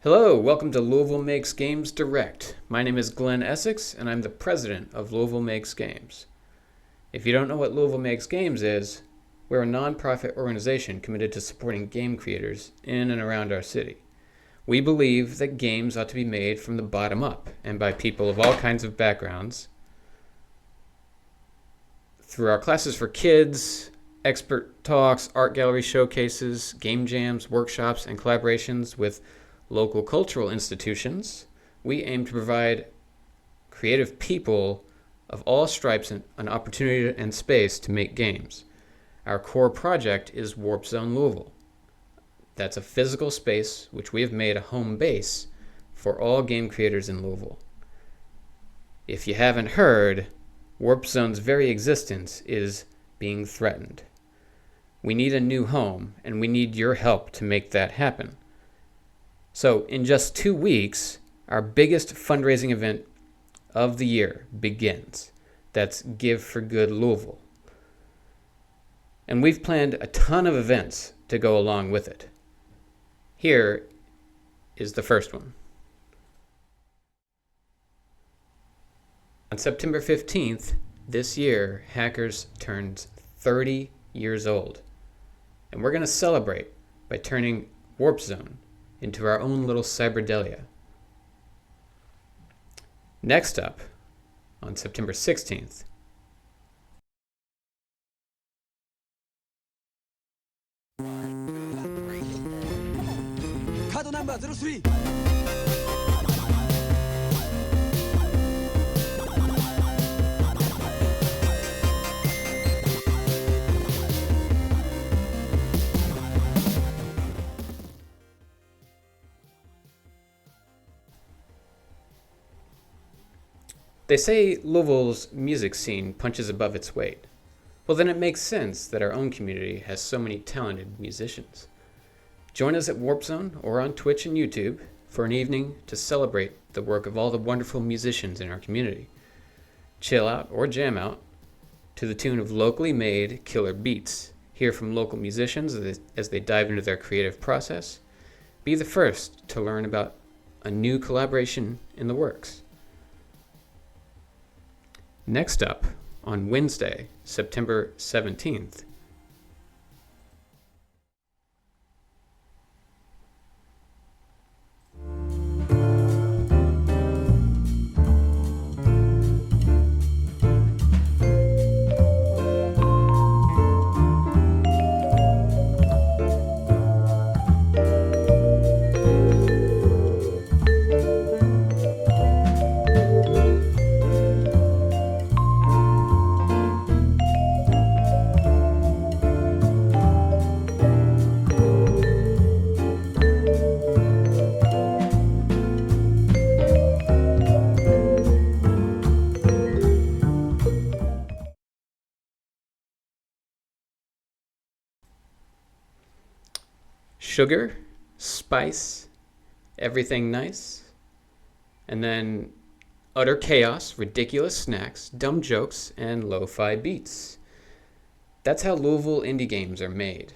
Hello, welcome to Louisville Makes Games Direct. My name is Glenn Essex, and I'm the president of Louisville Makes Games. If you don't know what Louisville Makes Games is, we're a nonprofit organization committed to supporting game creators in and around our city. We believe that games ought to be made from the bottom up and by people of all kinds of backgrounds. Through our classes for kids, expert talks, art gallery showcases, game jams, workshops, and collaborations with local cultural institutions, we aim to provide creative people of all stripes an opportunity and space to make games. Our core project is Warp Zone Louisville. That's a physical space which we have made a home base for all game creators in Louisville. If you haven't heard, Warp Zone's very existence is being threatened. We need a new home, and we need your help to make that happen. So in just 2 weeks, our biggest fundraising event of the year begins. That's Give for Good Louisville. And we've planned a ton of events to go along with it. Here is the first one. On September 15th, this year, Hackers turns 30 years old. And we're going to celebrate by turning Warp Zone into our own little cyberdelia. Next up, on September 16th, Card number 03. they say Louisville's music scene punches above its weight. Well, then it makes sense that our own community has so many talented musicians. Join us at Warp Zone or on Twitch and YouTube for an evening to celebrate the work of all the wonderful musicians in our community. Chill out or jam out to the tune of locally made killer beats. Hear from local musicians as they dive into their creative process. Be the first to learn about a new collaboration in the works. Next up, on Wednesday, September 17th, sugar, spice, everything nice, and then utter chaos, ridiculous snacks, dumb jokes, and lo-fi beats. That's how Louisville indie games are made.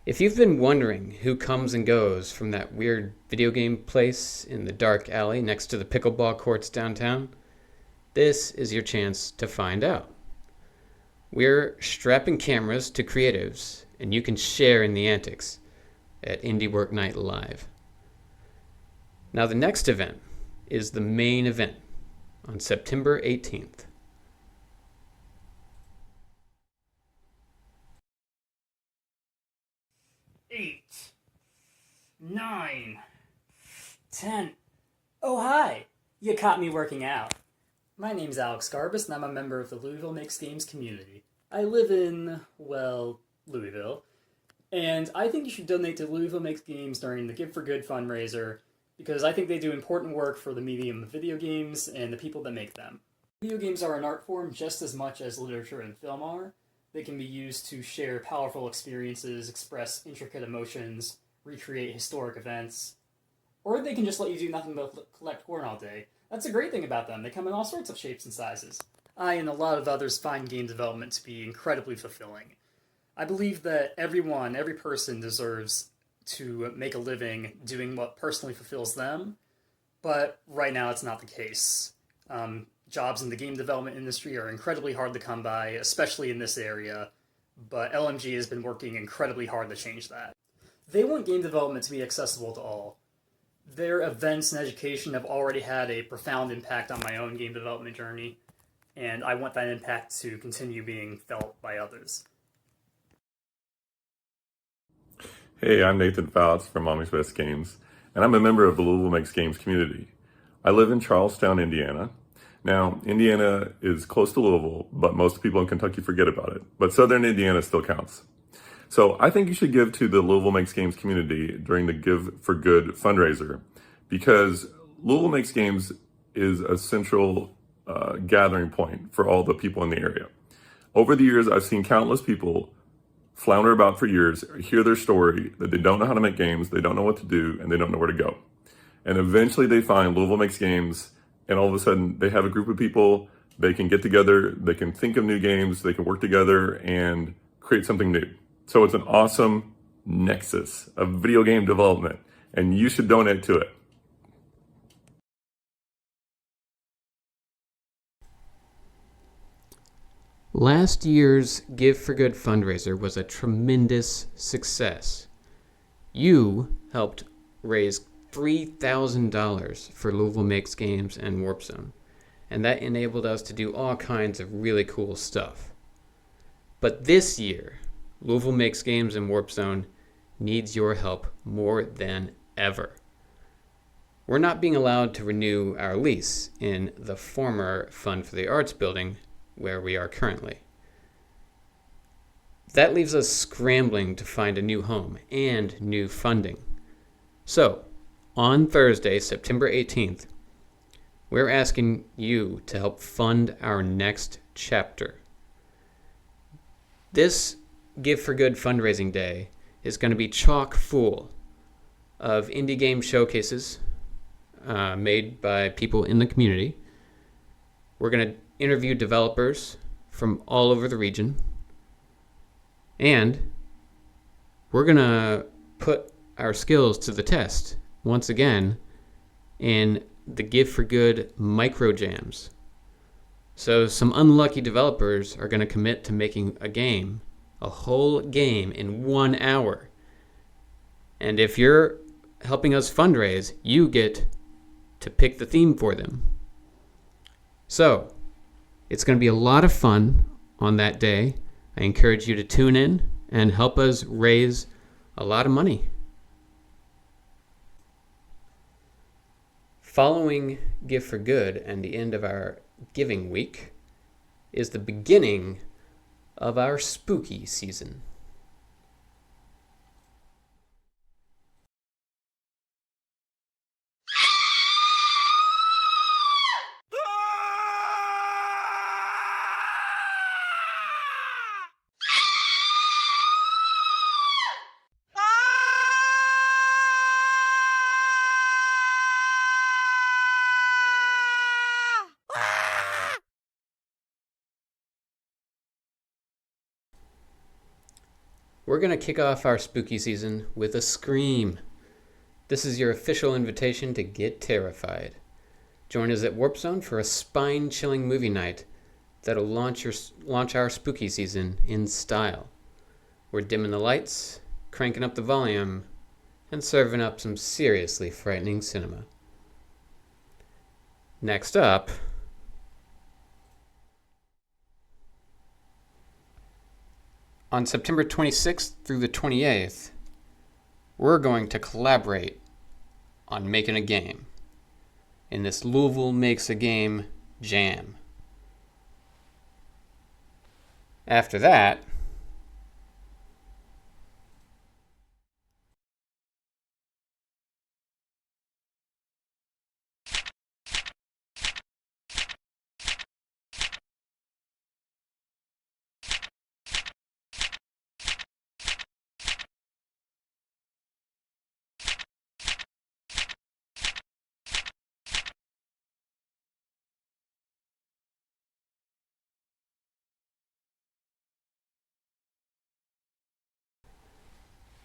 If you've been wondering who comes and goes from that weird video game place in the dark alley next to the pickleball courts downtown, this is your chance to find out. We're strapping cameras to creatives, and you can share in the antics at Indie Work Night Live. Now the next event is the main event on September 18th. Eight, 9, 10. Oh, hi! You caught me working out. My name's Alex Garbus, and I'm a member of the Louisville Makes Games community. I live in, well, Louisville, and I think you should donate to Louisville Makes Games during the Give for Good fundraiser, because I think they do important work for the medium of video games and the people that make them. Video games are an art form just as much as literature and film are. They can be used to share powerful experiences, express intricate emotions, recreate historic events, or they can just let you do nothing but collect corn all day. That's a great thing about them. They come in all sorts of shapes and sizes. I and a lot of others find game development to be incredibly fulfilling. I believe that every person deserves to make a living doing what personally fulfills them. But right now, it's not the case. Jobs in the game development industry are incredibly hard to come by, especially in this area. But LMG has been working incredibly hard to change that. They want game development to be accessible to all. Their events and education have already had a profound impact on my own game development journey, and I want that impact to continue being felt by others. Hey, I'm Nathan Fouts from Mommy's Best Games, and I'm a member of the Louisville Makes Games community. I live in Charlestown, Indiana. Now, Indiana is close to Louisville, but most people in Kentucky forget about it. But Southern Indiana still counts. So I think you should give to the Louisville Makes Games community during the Give for Good fundraiser, because Louisville Makes Games is a central gathering point for all the people in the area. Over the years, I've seen countless people flounder about for years, hear their story, that they don't know how to make games, they don't know what to do, and they don't know where to go. And eventually they find Louisville Makes Games, and all of a sudden they have a group of people, they can get together, they can think of new games, they can work together and create something new. So it's an awesome nexus of video game development, and you should donate to it. Last year's Give for Good fundraiser was a tremendous success. You helped raise $3,000 for Louisville Makes Games and Warp Zone, and that enabled us to do all kinds of really cool stuff. But this year, Louisville Makes Games and Warp Zone needs your help more than ever. We're not being allowed to renew our lease in the former Fund for the Arts building where we are currently. That leaves us scrambling to find a new home and new funding. So, on Thursday, September 18th, we're asking you to help fund our next chapter. This Give for Good fundraising day is going to be chock full of indie game showcases made by people in the community. We're going to interview developers from all over the region, and we're going to put our skills to the test once again in the Give for Good micro jams. So some unlucky developers are going to commit to making a whole game in 1 hour. And if you're helping us fundraise, you get to pick the theme for them. So, it's going to be a lot of fun on that day. I encourage you to tune in and help us raise a lot of money. Following Give for Good and the end of our giving week is the beginning of our spooky season. We're going to kick off our spooky season with a scream. This is your official invitation to get terrified. Join us at Warp Zone for a spine-chilling movie night that'll launch our spooky season in style. We're dimming the lights, cranking up the volume, and serving up some seriously frightening cinema. Next up, on September 26th through the 28th, we're going to collaborate on making a game in this Louisville Makes a Game jam. After that,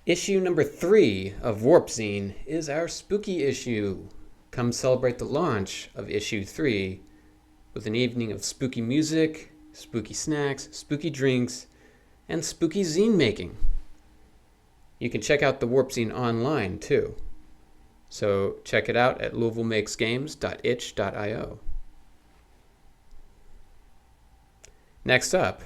Issue number 3 of Warp Zine is our spooky issue. Come celebrate the launch of issue 3 with an evening of spooky music, spooky snacks, spooky drinks, and spooky zine making. You can check out the Warp Zine online too. So check it out at louisvillemakesgames.itch.io. Next up,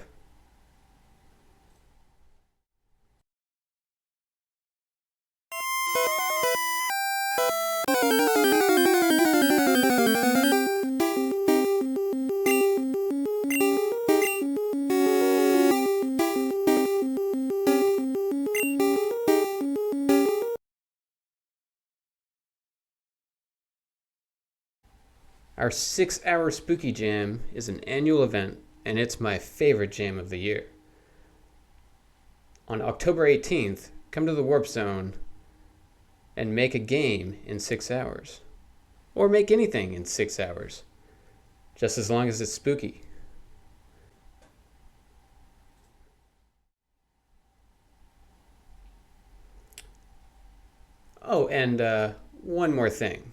our 6-hour Spooky Jam is an annual event, and it's my favorite jam of the year. On October 18th, come to the Warp Zone and make a game in 6 hours. Or make anything in 6 hours, just as long as it's spooky. Oh, and one more thing.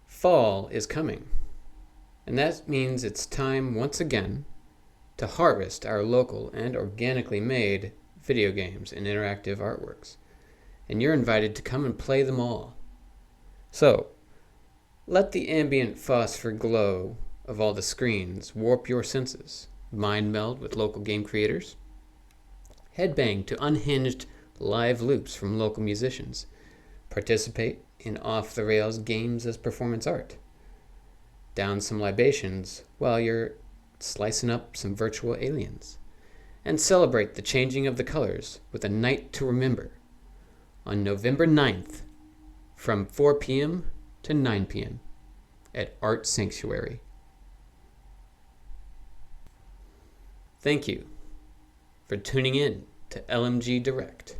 Fall is coming, and that means it's time once again to harvest our local and organically made video games and interactive artworks. And you're invited to come and play them all. So, let the ambient phosphor glow of all the screens warp your senses, mind meld with local game creators, headbang to unhinged live loops from local musicians, participate in off-the-rails games as performance art, down some libations while you're slicing up some virtual aliens, and celebrate the changing of the colors with a night to remember on November 9th from 4 p.m. to 9 p.m. at Art Sanctuary. Thank you for tuning in to LMG Direct.